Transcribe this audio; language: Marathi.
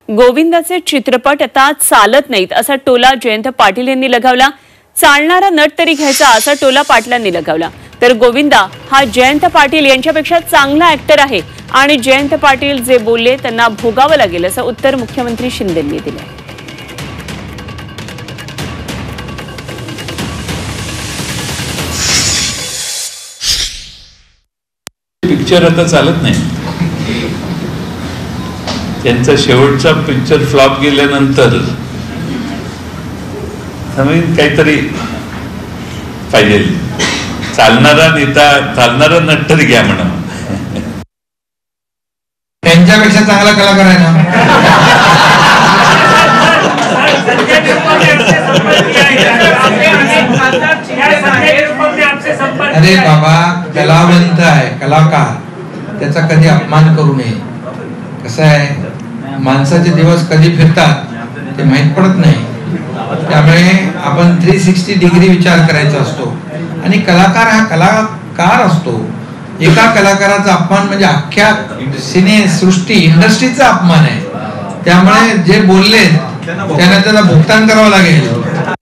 गोविंदाचे चित्रपट आता चालत नाहीत असा टोला जयंत पाटील यांनी लगावला। चालणारा नट तरी घ्यायचा असा टोला पाटलांनी लगावला। तर गोविंदा हा जयंत पाटील यांच्यापेक्षा चांगला ऍक्टर आहे आणि जयंत पाटील जे बोलले त्यांना भोगावं लागेल असं उत्तर मुख्यमंत्री शिंदेंनी दिलं। पिक्चर आता चालत नाही। त्यांचा शेवटचा पिक्चर फ्लॉप गेल्यानंतर नवीन काहीतरी पाहिजे, चालणारा नेता, चालणारा नट तरी घ्या म्हणा। त्यांच्यापेक्षा चांगला कलाकार आहे ना। अरे बाबा, कलावंत आहे, कलाकार, त्याचा कधी अपमान करू नये। कसं आहे, माणसाचे दिवस कधी फिरतात ते माहित पडत नाही, त्यामुळे आपण 360 डिग्री विचार करायचा असतो। आणि कलाकार हा कलाकार असतो। एका कलाकाराचा अपमान म्हणजे अख्ख्या सिने सृष्टी इंडस्ट्रीचा अपमान आहे। त्यामुळे जे बोलले त्यांना त्याला भुगतान करावं लागेल।